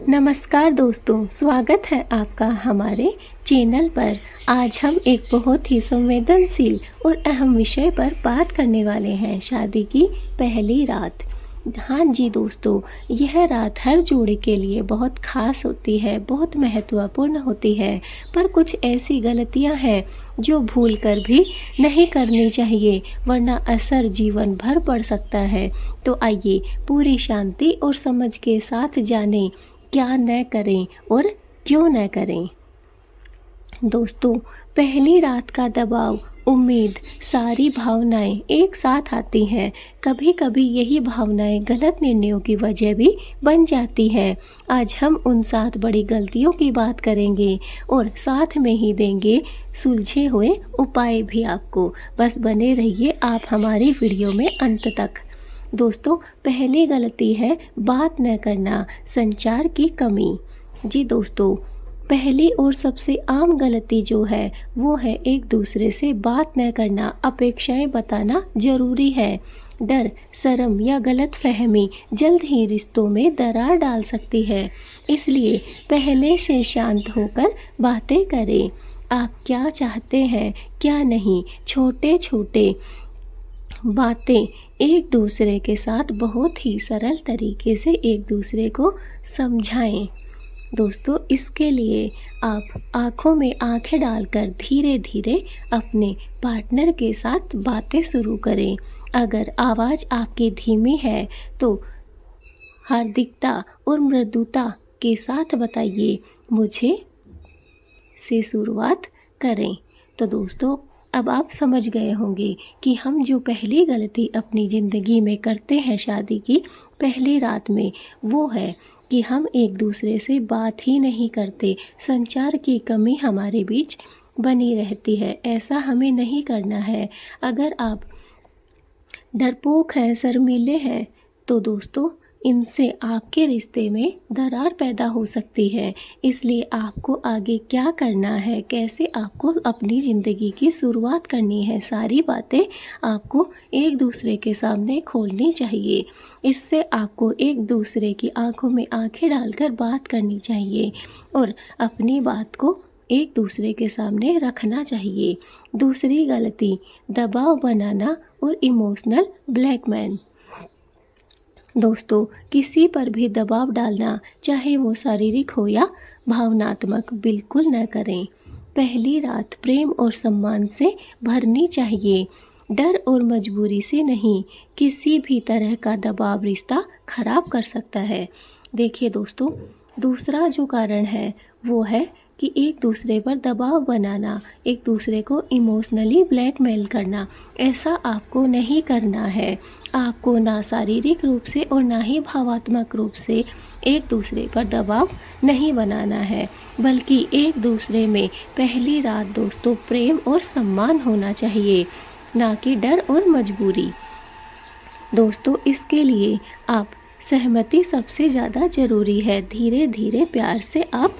नमस्कार दोस्तों, स्वागत है आपका हमारे चैनल पर। आज हम एक बहुत ही संवेदनशील और अहम विषय पर बात करने वाले हैं, शादी की पहली रात। हाँ जी दोस्तों, यह रात हर जोड़े के लिए बहुत खास होती है, बहुत महत्वपूर्ण होती है। पर कुछ ऐसी गलतियां हैं जो भूल कर भी नहीं करनी चाहिए, वरना असर जीवन भर पड़ सकता है। तो आइए पूरी शांति और समझ के साथ जानें क्या न करें और क्यों न करें। दोस्तों, पहली रात का दबाव, उम्मीद, सारी भावनाएं एक साथ आती हैं। कभी कभी यही भावनाएं गलत निर्णयों की वजह भी बन जाती हैं। आज हम उन 7 बड़ी गलतियों की बात करेंगे और साथ में ही देंगे सुलझे हुए उपाय भी आपको। बस बने रहिए आप हमारी वीडियो में अंत तक। दोस्तों, पहली गलती है बात न करना, संचार की कमी। जी दोस्तों, पहली और सबसे आम गलती जो है वो है एक दूसरे से बात न करना, अपेक्षाएं बताना जरूरी है। डर, शर्म या गलत फहमी जल्द ही रिश्तों में दरार डाल सकती है। इसलिए पहले से शांत होकर बातें करें। आप क्या चाहते हैं, क्या नहीं, छोटे छोटे बातें एक दूसरे के साथ बहुत ही सरल तरीके से एक दूसरे को समझाएं। दोस्तों, इसके लिए आप आंखों में आंखें डालकर धीरे धीरे अपने पार्टनर के साथ बातें शुरू करें। अगर आवाज़ आपकी धीमी है तो हार्दिकता और मृदुता के साथ बताइए, मुझे से शुरुआत करें। तो दोस्तों, अब आप समझ गए होंगे कि हम जो पहली गलती अपनी ज़िंदगी में करते हैं शादी की पहली रात में, वो है कि हम एक दूसरे से बात ही नहीं करते। संचार की कमी हमारे बीच बनी रहती है। ऐसा हमें नहीं करना है। अगर आप डरपोक हैं, शर्मीले हैं, तो दोस्तों इनसे आपके रिश्ते में दरार पैदा हो सकती है। इसलिए आपको आगे क्या करना है, कैसे आपको अपनी ज़िंदगी की शुरुआत करनी है, सारी बातें आपको एक दूसरे के सामने खोलनी चाहिए। इससे आपको एक दूसरे की आंखों में आंखें डालकर बात करनी चाहिए और अपनी बात को एक दूसरे के सामने रखना चाहिए। दूसरी गलती, दबाव बनाना और इमोशनल ब्लैकमेल। दोस्तों, किसी पर भी दबाव डालना, चाहे वो शारीरिक हो या भावनात्मक, बिल्कुल न करें। पहली रात प्रेम और सम्मान से भरनी चाहिए, डर और मजबूरी से नहीं। किसी भी तरह का दबाव रिश्ता खराब कर सकता है। देखिए दोस्तों, दूसरा जो कारण है वो है कि एक दूसरे पर दबाव बनाना, एक दूसरे को इमोशनली ब्लैकमेल करना। ऐसा आपको नहीं करना है। आपको ना शारीरिक रूप से और ना ही भावात्मक रूप से एक दूसरे पर दबाव नहीं बनाना है, बल्कि एक दूसरे में पहली रात दोस्तों प्रेम और सम्मान होना चाहिए, ना कि डर और मजबूरी। दोस्तों, इसके लिए आप सहमति सबसे ज़्यादा ज़रूरी है। धीरे धीरे प्यार से आप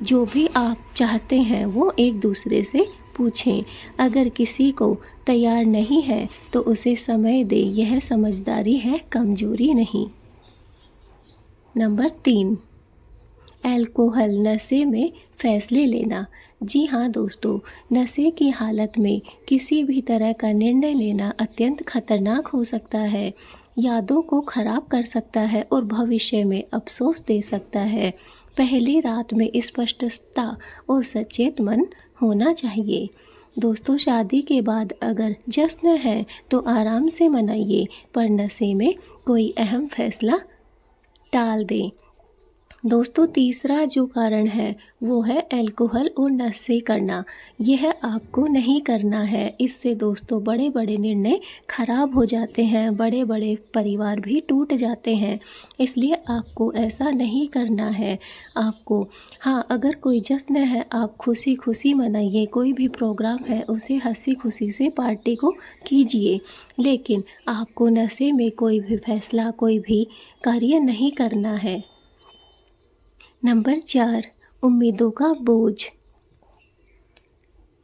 जो भी आप चाहते हैं वो एक दूसरे से पूछें। अगर किसी को तैयार नहीं है तो उसे समय दें। यह समझदारी है, कमजोरी नहीं। नंबर 3, अल्कोहल, नशे में फैसले लेना। जी हाँ दोस्तों, नशे की हालत में किसी भी तरह का निर्णय लेना अत्यंत खतरनाक हो सकता है, यादों को खराब कर सकता है और भविष्य में अफसोस दे सकता है। पहली रात में स्पष्टता और सचेत मन होना चाहिए। दोस्तों, शादी के बाद अगर जश्न है तो आराम से मनाइए, पर नशे में कोई अहम फैसला टाल दें। दोस्तों, तीसरा जो कारण है वो है अल्कोहल और नशे करना। यह आपको नहीं करना है। इससे दोस्तों बड़े बड़े निर्णय खराब हो जाते हैं, बड़े बड़े परिवार भी टूट जाते हैं। इसलिए आपको ऐसा नहीं करना है। आपको, हाँ, अगर कोई जश्न है आप खुशी खुशी मनाइए, कोई भी प्रोग्राम है उसे हंसी खुशी से पार्टी को कीजिए, लेकिन आपको नशे में कोई भी फैसला, कोई भी कार्य नहीं करना है। नंबर 4, उम्मीदों का बोझ।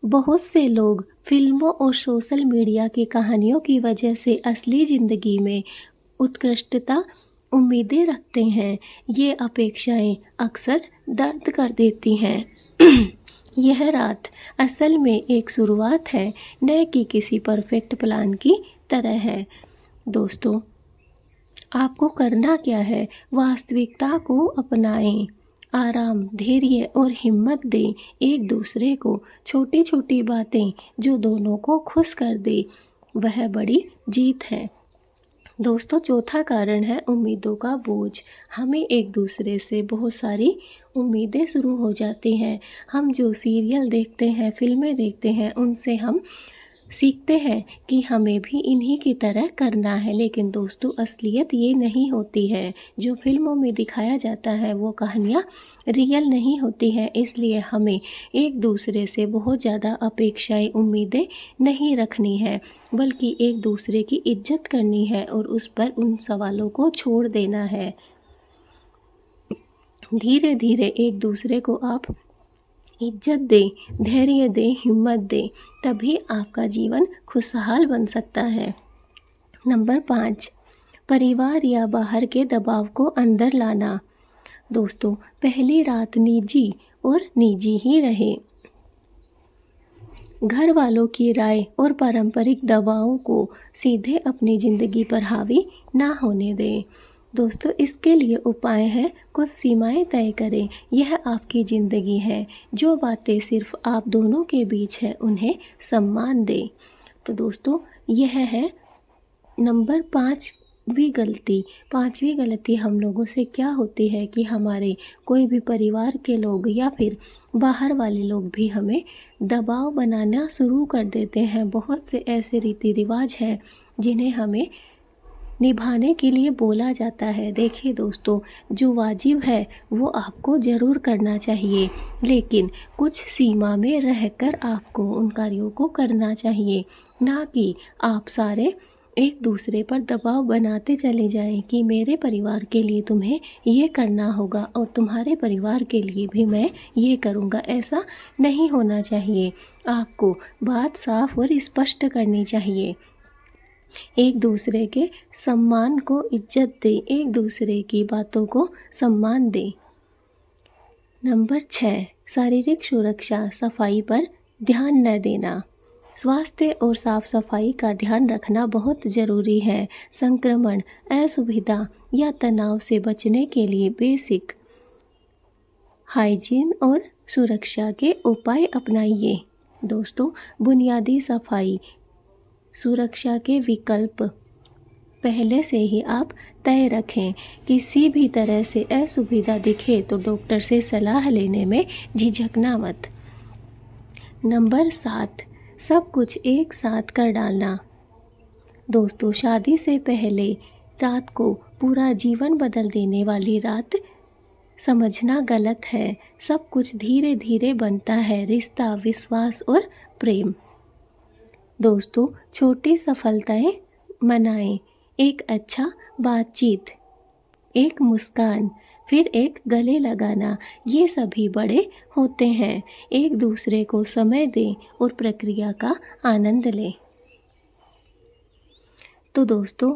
बहुत से लोग फिल्मों और सोशल मीडिया की कहानियों की वजह से असली ज़िंदगी में उत्कृष्टता उम्मीदें रखते हैं। ये अपेक्षाएं अक्सर दर्द कर देती हैं। यह रात असल में एक शुरुआत है, न कि किसी परफेक्ट प्लान की तरह है। दोस्तों, आपको करना क्या है? वास्तविकता को अपनाएं। आराम, धैर्य और हिम्मत दें एक दूसरे को। छोटी छोटी बातें जो दोनों को खुश कर दे, वह बड़ी जीत है। दोस्तों, चौथा कारण है उम्मीदों का बोझ। हमें एक दूसरे से बहुत सारी उम्मीदें शुरू हो जाती हैं। हम जो सीरियल देखते हैं, फिल्में देखते हैं, उनसे हम सीखते हैं कि हमें भी इन्हीं की तरह करना है। लेकिन दोस्तों, असलियत ये नहीं होती है। जो फिल्मों में दिखाया जाता है वो कहानियाँ रियल नहीं होती हैं। इसलिए हमें एक दूसरे से बहुत ज़्यादा अपेक्षाएं, उम्मीदें नहीं रखनी है, बल्कि एक दूसरे की इज्जत करनी है और उस पर उन सवालों को छोड़ देना है। धीरे धीरे एक दूसरे को आप इज्जत दें, धैर्य दें, हिम्मत दें, तभी आपका जीवन खुशहाल बन सकता है। नंबर 5, परिवार या बाहर के दबाव को अंदर लाना। दोस्तों, पहली रात निजी और निजी ही रहे। घर वालों की राय और पारंपरिक दबावों को सीधे अपनी ज़िंदगी पर हावी ना होने दें। दोस्तों, इसके लिए उपाय है, कुछ सीमाएं तय करें। यह आपकी ज़िंदगी है। जो बातें सिर्फ आप दोनों के बीच है, उन्हें सम्मान दें। तो दोस्तों, यह है नंबर 5वीं गलती। 5वीं गलती हम लोगों से क्या होती है कि हमारे कोई भी परिवार के लोग या फिर बाहर वाले लोग भी हमें दबाव बनाना शुरू कर देते हैं। बहुत से ऐसे रीति रिवाज हैं जिन्हें हमें निभाने के लिए बोला जाता है। देखिए दोस्तों, जो वाजिब है वो आपको ज़रूर करना चाहिए, लेकिन कुछ सीमा में रहकर आपको उन कार्यों को करना चाहिए, ना कि आप सारे एक दूसरे पर दबाव बनाते चले जाएं कि मेरे परिवार के लिए तुम्हें ये करना होगा और तुम्हारे परिवार के लिए भी मैं ये करूँगा। ऐसा नहीं होना चाहिए। आपको बात साफ और स्पष्ट करनी चाहिए। एक दूसरे के सम्मान को इज्जत दें, एक दूसरे की बातों को सम्मान दें। नंबर 6, शारीरिक सुरक्षा, सफाई पर ध्यान न देना। स्वास्थ्य और साफ सफाई का ध्यान रखना बहुत ज़रूरी है। संक्रमण, असुविधा या तनाव से बचने के लिए बेसिक हाइजीन और सुरक्षा के उपाय अपनाइए। दोस्तों, बुनियादी सफाई सुरक्षा के विकल्प पहले से ही आप तय रखें। किसी भी तरह से असुविधा दिखे तो डॉक्टर से सलाह लेने में झिझकना मत। नंबर 7, सब कुछ एक साथ कर डालना। दोस्तों, शादी से पहले रात को पूरा जीवन बदल देने वाली रात समझना गलत है। सब कुछ धीरे धीरे बनता है, रिश्ता, विश्वास और प्रेम। दोस्तों, छोटी सफलताएं मनाएं। एक अच्छा बातचीत, एक मुस्कान, फिर एक गले लगाना, ये सभी बड़े होते हैं। एक दूसरे को समय दें और प्रक्रिया का आनंद लें। तो दोस्तों,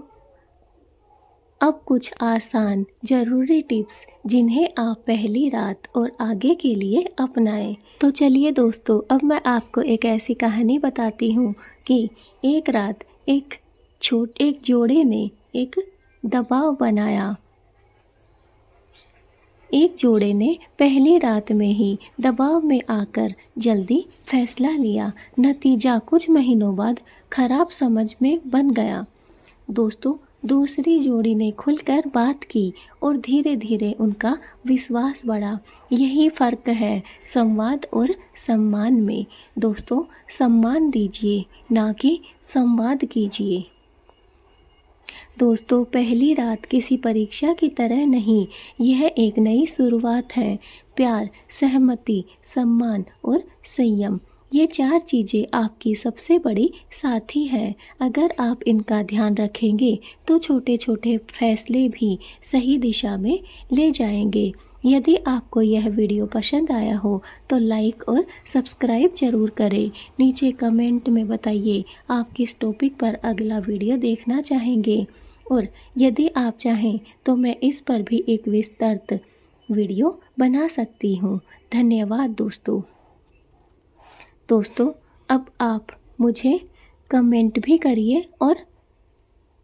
अब कुछ आसान ज़रूरी टिप्स जिन्हें आप पहली रात और आगे के लिए अपनाएं। तो चलिए दोस्तों, अब मैं आपको एक ऐसी कहानी बताती हूँ कि एक रात एक जोड़े ने एक दबाव बनाया। एक जोड़े ने पहली रात में ही दबाव में आकर जल्दी फैसला लिया। नतीजा कुछ महीनों बाद खराब समझ में बन गया। दोस्तों, दूसरी जोड़ी ने खुलकर बात की और धीरे धीरे उनका विश्वास बढ़ा। यही फ़र्क है संवाद और सम्मान में। दोस्तों, सम्मान दीजिए, ना कि संवाद कीजिए। दोस्तों, पहली रात किसी परीक्षा की तरह नहीं, यह एक नई शुरुआत है। प्यार, सहमति, सम्मान और संयम, ये 4 चीज़ें आपकी सबसे बड़ी साथी है। अगर आप इनका ध्यान रखेंगे तो छोटे छोटे फैसले भी सही दिशा में ले जाएंगे। यदि आपको यह वीडियो पसंद आया हो तो लाइक और सब्सक्राइब ज़रूर करें। नीचे कमेंट में बताइए आप किस टॉपिक पर अगला वीडियो देखना चाहेंगे और यदि आप चाहें तो मैं इस पर भी एक विस्तृत वीडियो बना सकती हूँ। धन्यवाद दोस्तों। दोस्तों, अब आप मुझे कमेंट भी करिए और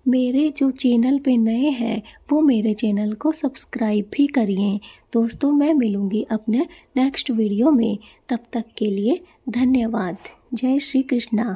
मेरे जो चैनल पे नए हैं वो मेरे चैनल को सब्सक्राइब भी करिए। दोस्तों, मैं मिलूँगी अपने नेक्स्ट वीडियो में। तब तक के लिए धन्यवाद। जय श्री कृष्णा।